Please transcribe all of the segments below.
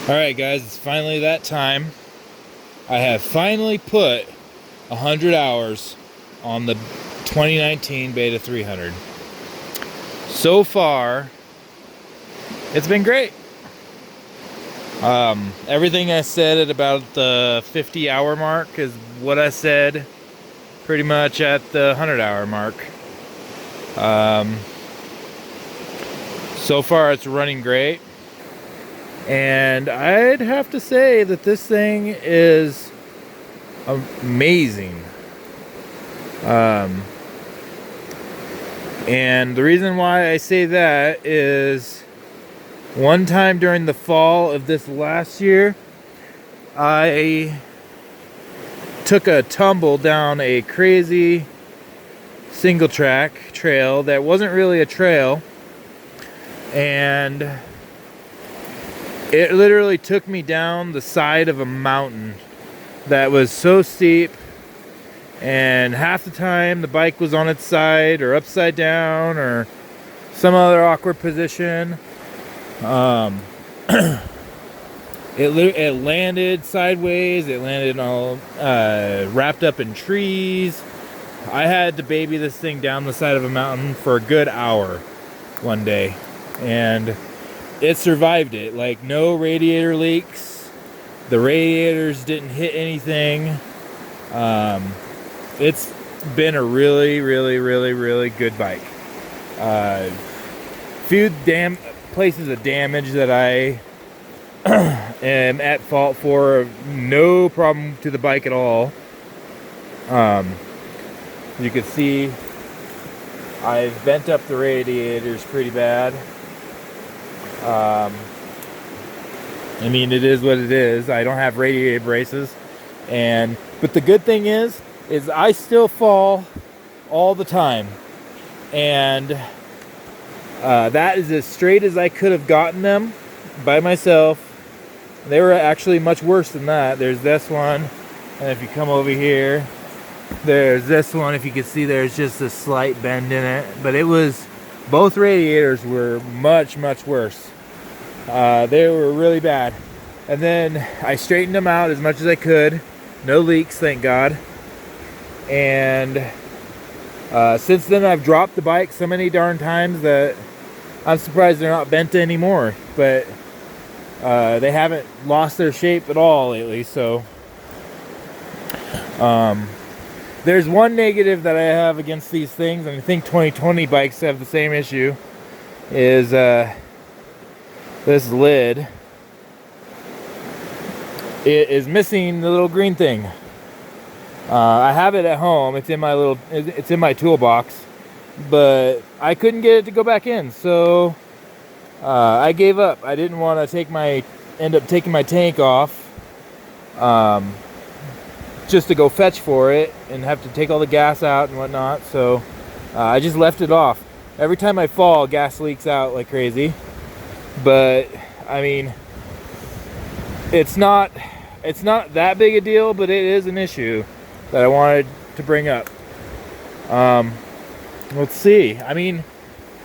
Alright guys, it's finally that time. I have finally put 100 hours on the 2019 Beta 300. So far, it's been great. Everything I said at about the 50-hour mark is what I said pretty much at the 100-hour mark. So far, it's running great. And I'd have to say that this thing is amazing. And the reason why I say that is one time during the fall of this last year, I took a tumble down a crazy single track trail that wasn't really a trail, and it literally took me down the side of a mountain that was so steep, and half the time the bike was on its side or upside down or some other awkward position. It landed sideways. It landed all wrapped up in trees. I had to baby this thing down the side of a mountain for a good hour one day, and it survived it. Like, no radiator leaks. The radiators didn't hit anything. It's been a really, really, really, really good bike. Few places of damage that I am at fault for. No problem to the bike at all. You can see I've bent up the radiators pretty bad. I mean, it is what it is. I don't have radiator braces, but the good thing is I still fall all the time, and that is as straight as I could have gotten them by myself. They were actually much worse than that. There's this one, and if you come over here, there's this one. If you can see, there's just a slight bend in it, but both radiators were much, much worse. They were really bad. And then I straightened them out as much as I could. No leaks, thank God. And since then, I've dropped the bike so many darn times that I'm surprised they're not bent anymore. But they haven't lost their shape at all lately. So there's one negative that I have against these things, and I think 2020 bikes have the same issue, is this lid. It is missing the little green thing. I have it at home. It's in my toolbox, but I couldn't get it to go back in, so I gave up. I didn't want to end up taking my tank off, just to go fetch for it and have to take all the gas out and whatnot. So I just left it off. Every time I fall, gas leaks out like crazy. But I mean, it's not that big a deal, but it is an issue that I wanted to bring up. Let's see. I mean,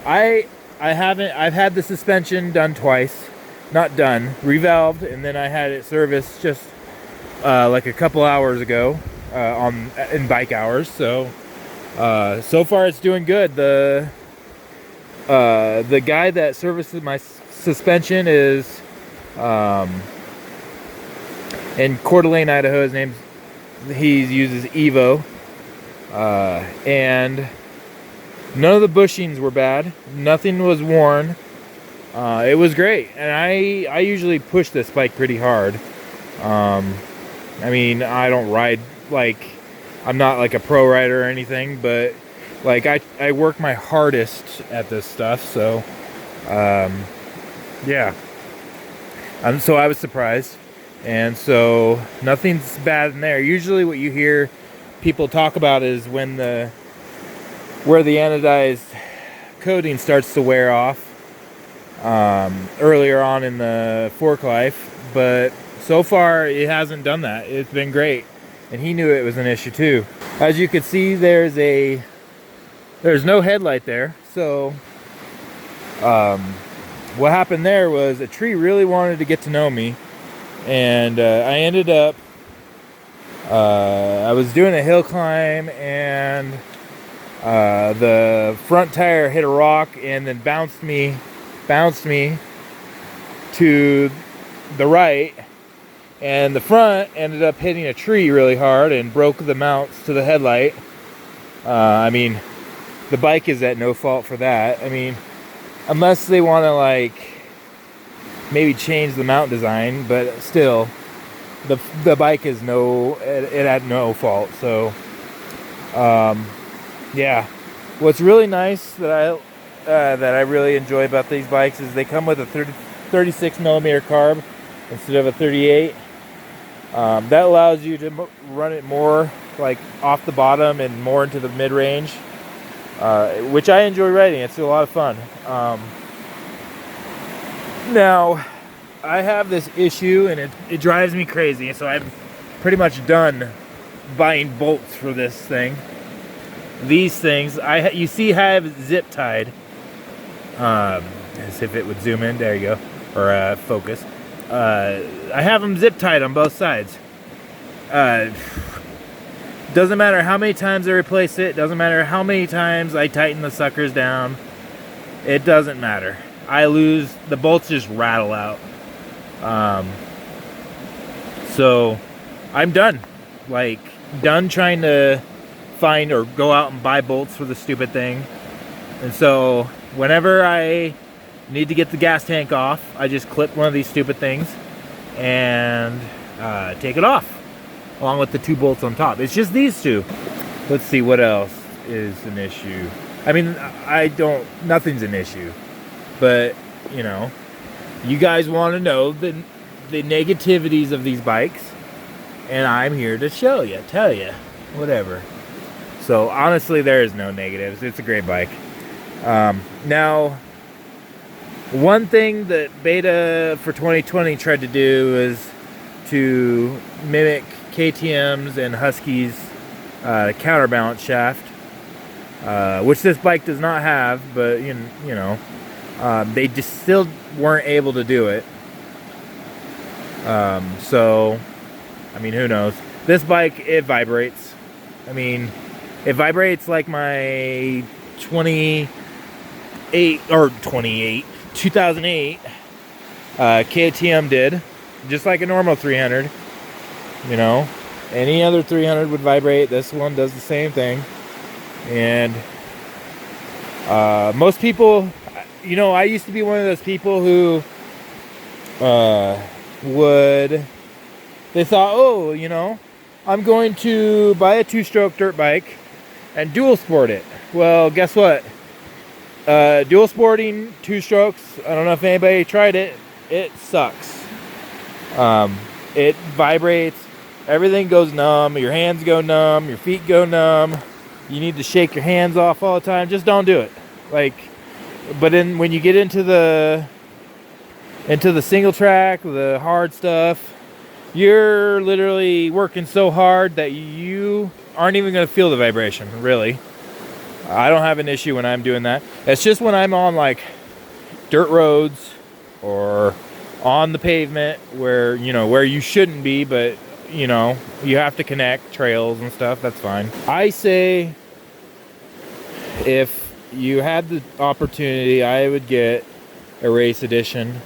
I've had the suspension done twice. Not done, revalved, and then I had it serviced just like a couple hours ago in bike hours. So so far it's doing good. The guy that services my suspension is in Coeur d'Alene, Idaho. He uses Evo, and none of the bushings were bad. Nothing was worn. It was great, and I usually push this bike pretty hard. I mean, I don't ride I'm not like a pro rider or anything, but like I work my hardest at this stuff. So yeah. So I was surprised, and so nothing's bad in there. Usually what you hear people talk about is where the anodized coating starts to wear off earlier on in the fork life, but so far it hasn't done that. It's been great, and he knew it was an issue too. As you can see, there's no headlight there. So what happened there was a tree really wanted to get to know me, And I ended up, I was doing a hill climb, and the front tire hit a rock and then bounced me to the right, and the front ended up hitting a tree really hard and broke the mounts to the headlight. I mean, the bike is at no fault for that. I mean, unless they want to like maybe change the mount design, but still, the bike is it had no fault. So yeah, what's really nice that I really enjoy about these bikes is they come with a 36 millimeter carb instead of a 38. That allows you to run it more like off the bottom and more into the mid-range, which I enjoy riding. It's a lot of fun. Now, I have this issue, and it drives me crazy, so I'm pretty much done buying bolts for this thing. These things, you see I have zip tied, as if it would zoom in, there you go, or focus. I have them zip tied on both sides. Doesn't matter how many times I replace it, doesn't matter how many times I tighten the suckers down, it doesn't matter. The bolts just rattle out. So I'm done. Like, done trying to find or go out and buy bolts for the stupid thing. And so whenever I need to get the gas tank off, I just clip one of these stupid things and take it off, along with the 2 bolts on top. It's just these 2. Let's see what else is an issue. I mean, nothing's an issue. But, you know, you guys want to know the negativities of these bikes, and I'm here to tell you, whatever. So, honestly, there is no negatives. It's a great bike. Now, one thing that Beta for 2020 tried to do is to mimic KTM's and Husky's counterbalance shaft, which this bike does not have, but, you know, they just still weren't able to do it. So, I mean, who knows? This bike, it vibrates. I mean, it vibrates like my 2008 KTM did, just like a normal 300. You know, any other 300 would vibrate. This one does the same thing. And most people, you know, I used to be one of those people who they thought, oh, you know, I'm going to buy a 2-stroke dirt bike and dual sport it. Well, guess what? Dual sporting 2 strokes, I don't know if anybody tried it, it sucks. It vibrates, everything goes numb, your hands go numb, your feet go numb, you need to shake your hands off all the time. Just don't do it. Like, but then when you get into the single track, the hard stuff, you're literally working so hard that you aren't even going to feel the vibration, really. I don't have an issue when I'm doing that. It's just when I'm on like dirt roads or on the pavement where, you know, where you shouldn't be, but, you know, you have to connect trails and stuff. That's fine. I say if you had the opportunity, I would get a race edition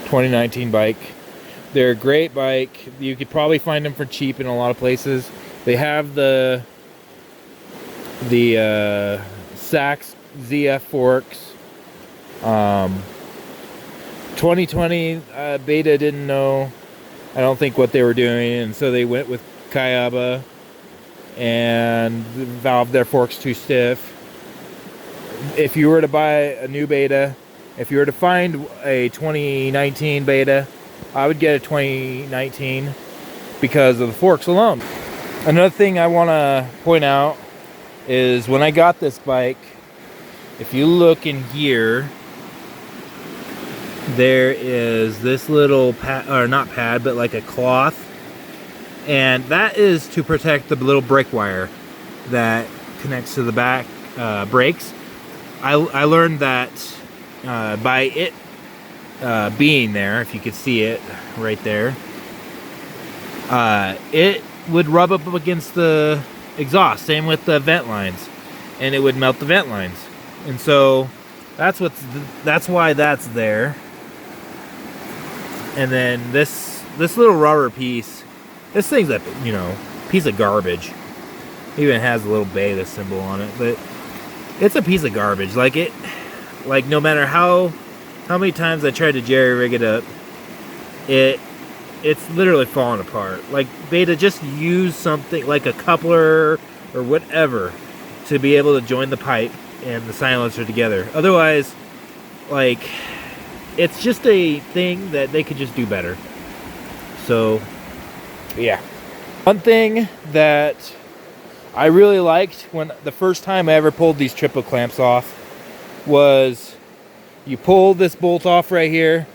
2019 bike. They're a great bike. You could probably find them for cheap in a lot of places. They have the Sachs ZF forks. 2020 Beta didn't know, I don't think, what they were doing, and so they went with Kayaba and valved their forks too stiff. If you were to buy a new Beta, if you were to find a 2019 Beta, I would get a 2019 because of the forks alone. Another thing I want to point out is when I got this bike, if you look in gear, there is this little pad, or not pad, but like a cloth, and that is to protect the little brake wire that connects to the back brakes. I learned that by it being there, if you could see it right there, it would rub up against the exhaust. Same with the vent lines, and it would melt the vent lines. And so that's why that's there. And then this little rubber piece, this thing's a piece of garbage. It even has a little beta symbol on it, but it's a piece of garbage. Like no matter how many times I tried to jerry rig it up, it's literally falling apart. Like, beta, just use something like a coupler or whatever to be able to join the pipe and the silencer together. Otherwise, like, it's just a thing that they could just do better. So, yeah. One thing that I really liked when the first time I ever pulled these triple clamps off was you pull this bolt off right here,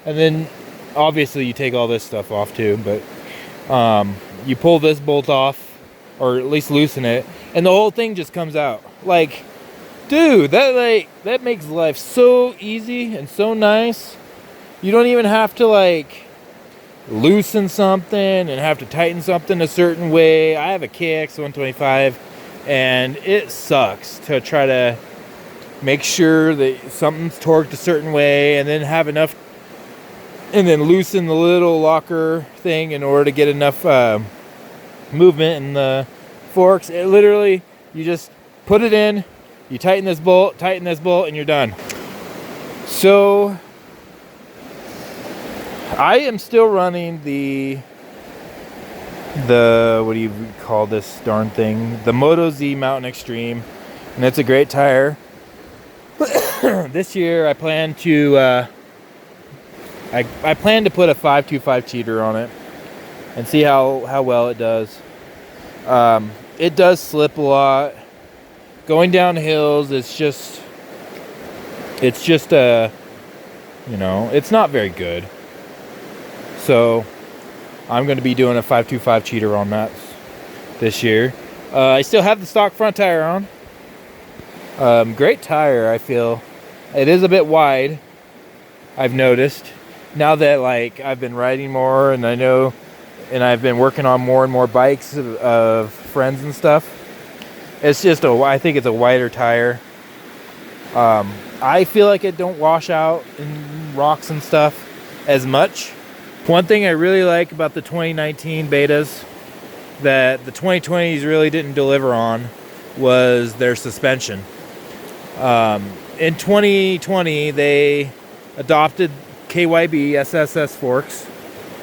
and then obviously you take all this stuff off too, but you pull this bolt off, or at least loosen it, and the whole thing just comes out. Like, dude, that makes life so easy and so nice. You don't even have to like loosen something and have to tighten something a certain way. I have a KX 125, and it sucks to try to make sure that something's torqued a certain way and then have enough, and then loosen the little locker thing in order to get enough movement in the forks. It literally, you just put it in, you tighten this bolt, and you're done. So I am still running the what do you call this darn thing? The Moto Z Mountain Extreme, and it's a great tire. This year I plan to I plan to put a 525 cheater on it and see how well it does. It does slip a lot. Going down hills, it's just it's not very good. So I'm going to be doing a 525 cheater on that this year. I still have the stock front tire on. Great tire, I feel. It is a bit wide, I've noticed. Now that like I've been riding more, and I've been working on more and more bikes of friends and stuff. It's just I think it's a wider tire. I feel like it don't wash out in rocks and stuff as much. One thing I really like about the 2019 betas that the 2020s really didn't deliver on was their suspension. In 2020, they adopted KYB SSS forks.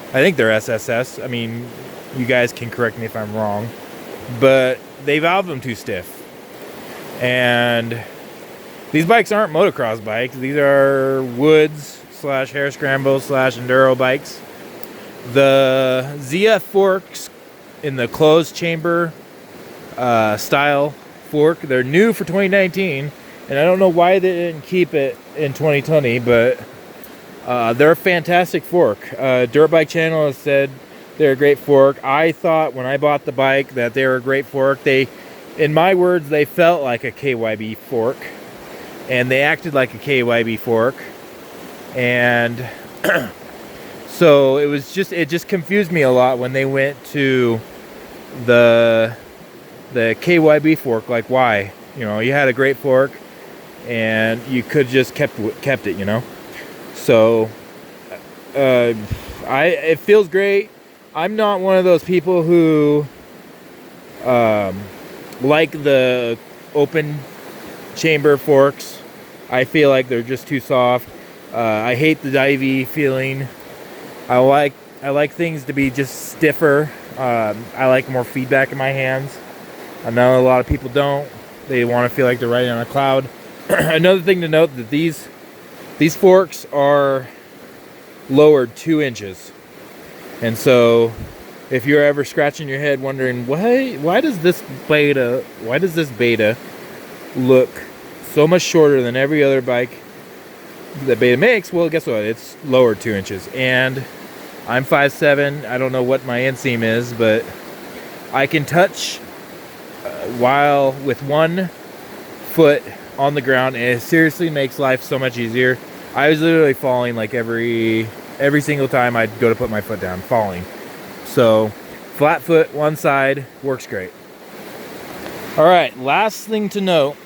I think they're SSS. I mean, you guys can correct me if I'm wrong. But they valve them too stiff. And these bikes aren't motocross bikes. These are woods / hare scramble / enduro bikes. The ZF forks in the closed chamber style fork, they're new for 2019, and I don't know why they didn't keep it in 2020, but they're a fantastic fork. Dirt Bike Channel has said they're a great fork. I thought when I bought the bike that they were a great fork. In my words, they felt like a KYB fork, and they acted like a KYB fork, and so it just confused me a lot when they went to the KYB fork. Like, why? You had a great fork, and you could just kept it. So it feels great. I'm not one of those people who like the open chamber forks. I feel like they're just too soft. I hate the divey feeling. I like things to be just stiffer. I like more feedback in my hands. I know a lot of people don't. They want to feel like they're riding on a cloud. Another thing to note that these forks are lowered 2 inches. And so if you're ever scratching your head wondering why does this beta look so much shorter than every other bike that Beta makes, well, guess what? It's lowered 2 inches. And I'm 5'7". I don't know what my inseam is, but I can touch while with 1 foot on the ground, and it seriously makes life so much easier. I was literally falling like every single time I'd go to put my foot down, falling. So flat foot, one side, works great. All right, last thing to note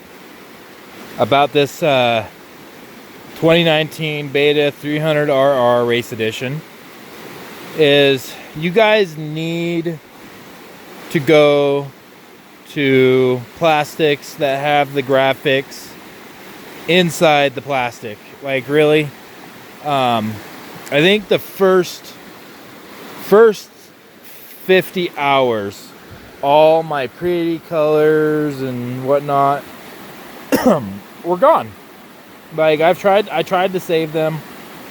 about this 2019 Beta 300RR Race Edition is you guys need to go to plastics that have the graphics inside the plastic. Like, really, I think the first 50 hours, all my pretty colors and whatnot were gone. Like, I tried to save them,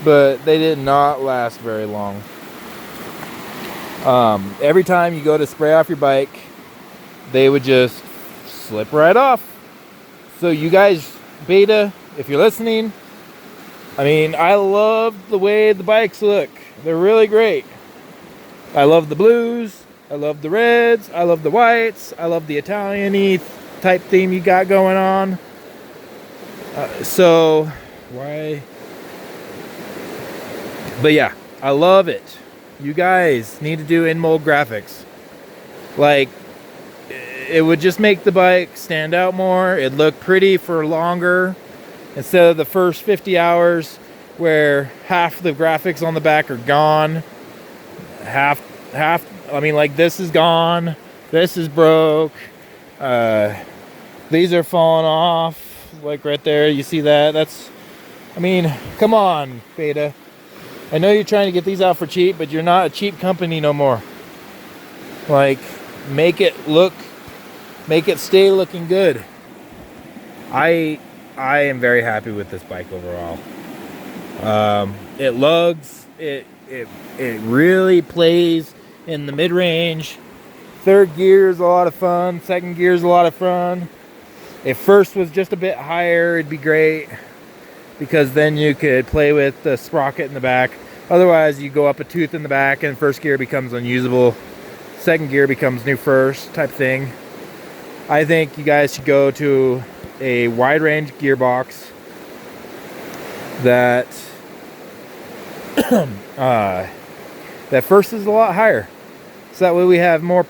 but they did not last very long. Every time you go to spray off your bike, they would just slip right off. So you guys, Beta, if you're listening, I mean, I love the way the bikes look. They're really great. I love the blues. I love the reds. I love the whites. I love the Italian-y type theme you got going on. So, why? But yeah, I love it. You guys need to do in-mold graphics. Like, it would just make the bike stand out more. It'd look pretty for longer. Instead of the first 50 hours where half the graphics on the back are gone. Half, I mean, like, this is gone. This is broke. These are falling off. Like right there, you see that? That's, I mean, come on, Beta. I know you're trying to get these out for cheap, but you're not a cheap company no more. Like, make it stay looking good. I am very happy with this bike overall. It lugs. It really plays in the mid-range. Third gear is a lot of fun. Second gear is a lot of fun. If first was just a bit higher, it'd be great, because then you could play with the sprocket in the back. Otherwise, you go up a tooth in the back and first gear becomes unusable. Second gear becomes new first type thing. I think you guys should go to a wide range gearbox that that first is a lot higher. So that way we have more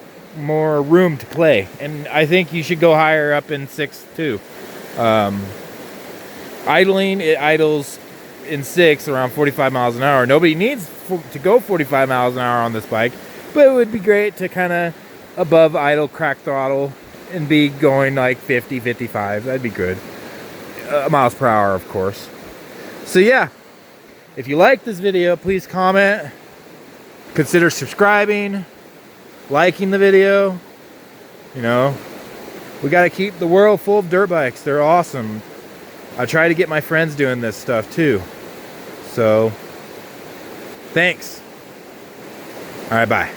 room to play. And I think you should go higher up in 6 too. Idling, it idles in 6 around 45 miles an hour. Nobody needs to go 45 miles an hour on this bike, but it would be great to kind of above idle, crack throttle, and be going like 50, 55. That'd be good. Miles per hour, of course. So yeah, if you like this video, please comment, consider subscribing, liking the video. You know, we got to keep the world full of dirt bikes. They're awesome. I try to get my friends doing this stuff too. So, thanks. All right, bye.